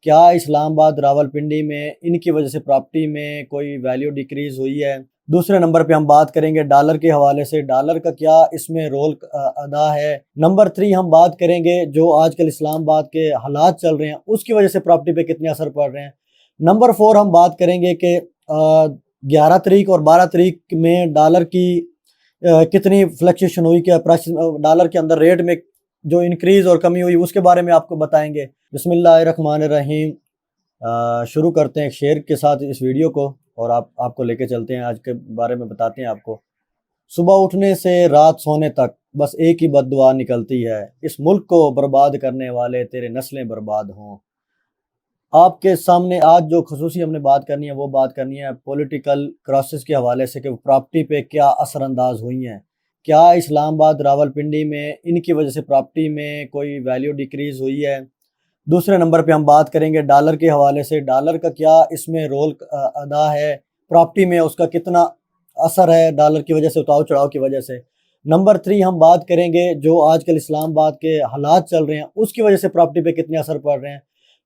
کیا اسلام آباد راولپنڈی میں ان کی وجہ سے پراپرٹی میں کوئی ویلیو ڈیکریز ہوئی ہے؟ دوسرے نمبر پہ ہم بات کریں گے ڈالر کے حوالے سے، ڈالر کا کیا اس میں رول ادا ہے۔ نمبر 3 ہم بات کریں گے جو آج کل اسلام آباد کے حالات چل رہے ہیں اس کی وجہ سے پراپرٹی پہ کتنے اثر پڑ رہے ہیں۔ نمبر 4 ہم بات کریں گے کہ 11 تاریخ اور 12 تاریخ میں ڈالر کی کتنی فلکچویشن ہوئی، کہ ڈالر کے اندر ریٹ میں جو انکریز اور کمی ہوئی اس کے بارے میں آپ کو بتائیں گے۔ بسم اللہ الرحمن الرحیم۔ شروع کرتے ہیں ایک شعر کے ساتھ اس ویڈیو کو، اور آپ کو لے کے چلتے ہیں، آج کے بارے میں بتاتے ہیں آپ کو۔ صبح اٹھنے سے رات سونے تک بس ایک ہی بد دعا نکلتی ہے، اس ملک کو برباد کرنے والے تیرے نسلیں برباد ہوں۔ آپ کے سامنے آج جو خصوصی ہم نے بات کرنی ہے وہ بات کرنی ہے پولیٹیکل کرائسس کے حوالے سے، کہ پراپرٹی پہ کیا اثر انداز ہوئی ہیں۔ کیا اسلام آباد راولپنڈی میں ان کی وجہ سے پراپرٹی میں کوئی ویلیو ڈیکریز ہوئی ہے؟ دوسرے نمبر پہ ہم بات کریں گے ڈالر کے حوالے سے، ڈالر کا کیا اس میں رول ادا ہے، پراپرٹی میں اس کا کتنا اثر ہے ڈالر کی وجہ سے، اتاؤ چڑھاؤ کی وجہ سے۔ نمبر 3 ہم بات کریں گے جو آج کل اسلام آباد کے حالات چل رہے ہیں اس کی وجہ سے پراپرٹی پہ کتنے اثر پڑ رہے ہیں۔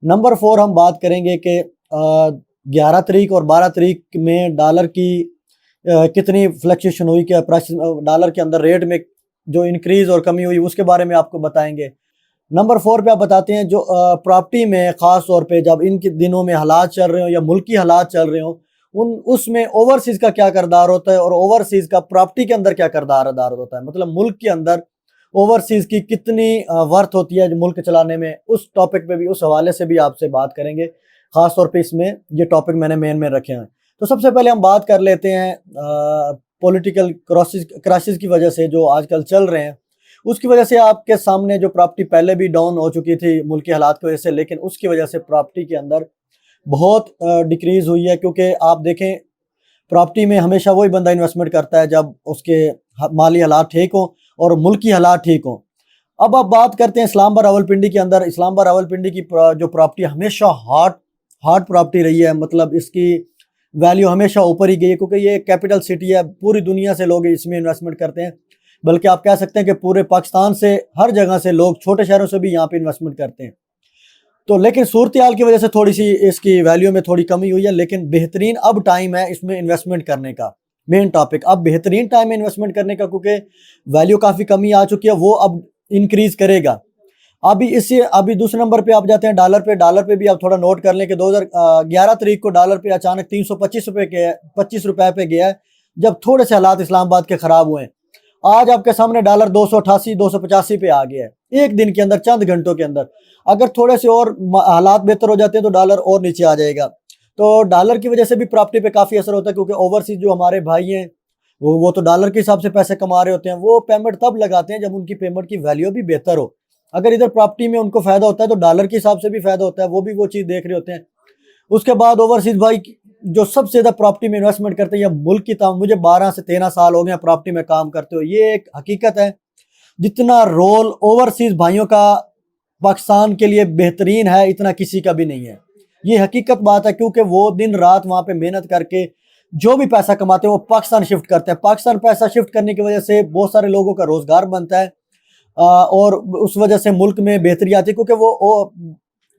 نمبر 4 ہم بات کریں گے کہ 11 تاریخ اور 12 تاریخ میں ڈالر کی کتنی فلکچویشن ہوئی، کہ ڈالر کے اندر ریٹ میں جو انکریز اور کمی ہوئی اس کے بارے میں آپ کو بتائیں گے۔ نمبر 4 پہ آپ بتاتے ہیں جو پراپرٹی میں خاص طور پہ جب ان کے دنوں میں حالات چل رہے ہوں یا ملکی حالات چل رہے ہوں اس میں اوورسیز کا کیا کردار ہوتا ہے، اور اوورسیز کا پراپرٹی کے اندر کیا کردار ہوتا ہے، مطلب ملک کے اندر اوورسیز کی کتنی ورتھ ہوتی ہے ملک چلانے میں۔ اس ٹاپک پہ بھی، اس حوالے سے بھی آپ سے بات کریں گے، خاص طور پہ اس میں یہ ٹاپک میں نے مین میں رکھے ہیں۔ تو سب سے پہلے ہم بات کر لیتے ہیں پولیٹیکل کرائسس کی وجہ سے جو آج کل چل رہے ہیں اس کی وجہ سے۔ آپ کے سامنے جو پراپرٹی پہلے بھی ڈاؤن ہو چکی تھی ملکی حالات کی وجہ سے، لیکن اس کی وجہ سے پراپرٹی کے اندر بہت ڈیکریز ہوئی ہے، کیونکہ آپ دیکھیں پراپرٹی میں ہمیشہ وہی بندہ انویسٹمنٹ کرتا ہے جب اس کے مالی حالات ٹھیک ہوں اور ملکی حالات ٹھیک ہوں۔ اب آپ بات کرتے ہیں اسلام آباد راولپنڈی کے اندر۔ اسلام آباد راولپنڈی کی جو پراپرٹی ہمیشہ ہاٹ پراپرٹی رہی ہے، مطلب اس کی ویلیو ہمیشہ اوپر ہی گئی ہے، کیونکہ یہ کیپٹل سٹی ہے، پوری دنیا سے لوگ اس میں انویسٹمنٹ کرتے ہیں، بلکہ آپ کہہ سکتے ہیں کہ پورے پاکستان سے، ہر جگہ سے لوگ، چھوٹے شہروں سے بھی یہاں پہ انویسٹمنٹ کرتے ہیں۔ تو لیکن صورتحال کی وجہ سے تھوڑی سی اس کی ویلیو میں تھوڑی کمی ہوئی ہے، لیکن بہترین اب ٹائم ہے اس میں انویسٹمنٹ کرنے کا۔ مین ٹاپک اب بہترین ٹائم ہے انویسٹمنٹ کرنے کا، کیونکہ ویلیو کافی کمی آ چکی ہے، وہ اب انکریز کرے گا۔ ابھی دوسرے نمبر پہ آپ جاتے ہیں ڈالر پہ۔ ڈالر پہ بھی آپ تھوڑا نوٹ کر لیں کہ 2011 تاریخ کو ڈالر پہ اچانک 325 روپے پہ گیا ہے، جب تھوڑے سے حالات اسلام آباد کے خراب ہوئے ہیں۔ آج آپ کے سامنے ڈالر 288 285 پہ آ گیا ہے، ایک دن کے اندر، چند گھنٹوں کے اندر۔ اگر تھوڑے سے اور حالات بہتر ہو جاتے ہیں تو ڈالر اور نیچے آ جائے گا۔ تو ڈالر کی وجہ سے بھی پراپرٹی پہ کافی اثر ہوتا ہے، کیونکہ اوورسیز جو ہمارے بھائی ہیں وہ تو ڈالر کے حساب سے پیسے کما رہے ہوتے ہیں، وہ پیمنٹ تب لگاتے ہیں جب ان کی پیمنٹ کی ویلیو بھی بہتر ہو۔ اگر ادھر پراپرٹی میں ان کو فائدہ ہوتا ہے تو ڈالر کے حساب سے بھی فائدہ ہوتا ہے، وہ بھی وہ چیز دیکھ رہے ہوتے ہیں۔ اس کے بعد اوورسیز بھائی جو سب سے زیادہ پراپرٹی میں انویسٹمنٹ کرتے ہیں یا ملک کی مجھے 12 سے 13 سال ہو گئے ہیں پراپرٹی میں کام کرتے ہو، یہ ایک حقیقت ہے۔ جتنا رول اوورسیز بھائیوں کا پاکستان کے لیے بہترین ہے، اتنا کسی کا بھی نہیں ہے، یہ حقیقت بات ہے، کیونکہ وہ دن رات وہاں پہ محنت کر کے جو بھی پیسہ کماتے ہیں وہ پاکستان شفٹ کرتے ہیں۔ پاکستان پیسہ شفٹ کرنے کی وجہ سے بہت سارے لوگوں کا روزگار بنتا ہے، اور اس وجہ سے ملک میں بہتری آتی ہے، کیونکہ وہ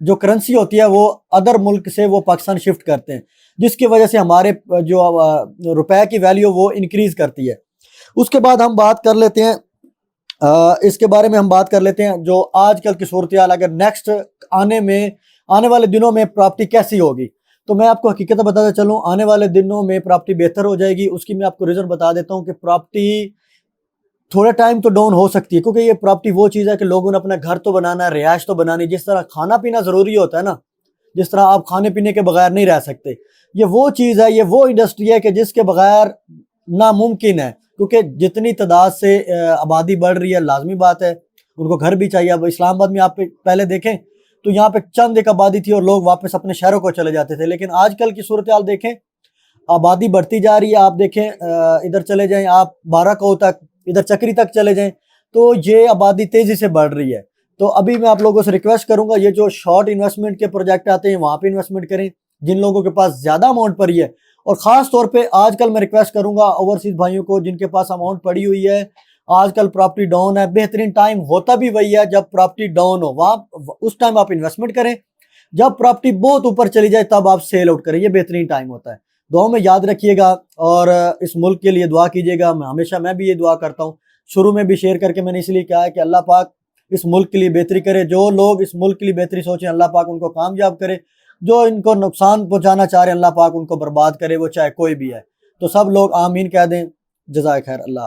جو کرنسی ہوتی ہے وہ ادر ملک سے وہ پاکستان شفٹ کرتے ہیں، جس کی وجہ سے ہمارے جو روپے کی ویلیو وہ انکریز کرتی ہے۔ اس کے بعد ہم بات کر لیتے ہیں اس کے بارے میں ہم بات کر لیتے ہیں جو آج کل کی صورتحال، اگر نیکسٹ آنے والے دنوں میں پراپرٹی کیسی ہوگی، تو میں آپ کو حقیقت بتاتا چلوں، آنے والے دنوں میں پراپرٹی بہتر ہو جائے گی۔ اس کی میں آپ کو ریزن بتا دیتا ہوں کہ پراپرٹی تھوڑا ٹائم تو ڈاؤن ہو سکتی ہے، کیونکہ یہ پراپرٹی وہ چیز ہے کہ لوگوں نے اپنا گھر تو بنانا ہے، رہائش تو بنانی، جس طرح کھانا پینا ضروری ہوتا ہے نا، جس طرح آپ کھانے پینے کے بغیر نہیں رہ سکتے، یہ وہ چیز ہے، یہ وہ انڈسٹری ہے کہ جس کے بغیر ناممکن ہے، کیونکہ جتنی تعداد سے آبادی بڑھ رہی ہے، لازمی بات ہے ان کو گھر بھی چاہیے۔ اب اسلام آباد میں آپ پہلے دیکھیں تو یہاں پہ چند ایک آبادی تھی اور لوگ واپس اپنے شہروں کو چلے جاتے تھے، لیکن آج کل کی صورتحال دیکھیں، آبادی بڑھتی جا رہی ہے۔ آپ دیکھیں ادھر چلے جائیں آپ بارہ کو تک، ادھر چکری تک چلے جائیں، تو یہ آبادی تیزی سے بڑھ رہی ہے۔ تو ابھی میں آپ لوگوں سے ریکویسٹ کروں گا، یہ جو شارٹ انویسٹمنٹ کے پروجیکٹ آتے ہیں وہاں پہ انویسٹمنٹ کریں، جن لوگوں کے پاس زیادہ اماؤنٹ پڑی ہے، اور خاص طور پہ آج کل میں ریکویسٹ کروں گا اوورسیز بھائیوں کو جن کے پاس اماؤنٹ پڑی ہوئی ہے، آج کل پراپرٹی ڈاؤن ہے، بہترین ٹائم ہوتا بھی وہی ہے جب پراپرٹی ڈاؤن ہو، وہاں اس ٹائم آپ انویسٹمنٹ کریں۔ جب پراپرٹی بہت اوپر چلی جائے تب آپ سیل آؤٹ کریں، یہ بہترین ٹائم ہوتا ہے۔ دعاؤں میں یاد رکھیے گا اور اس ملک کے لیے دعا کیجیے گا۔ میں بھی یہ دعا کرتا ہوں، شروع میں بھی شیئر کر کے میں نے اس لیے کہا ہے کہ اللہ پاک اس ملک کے لیے بہتری کرے، جو لوگ اس ملک کے لیے بہتری سوچیں اللہ پاک ان کو کامیاب کرے، جو ان کو نقصان پہنچانا چاہ رہے ہیں اللہ پاک ان کو برباد کرے، وہ چاہے کوئی بھی ہے۔ تو سب لوگ آمین کہہ دیں۔ جزائے خیر، اللہ حافظ۔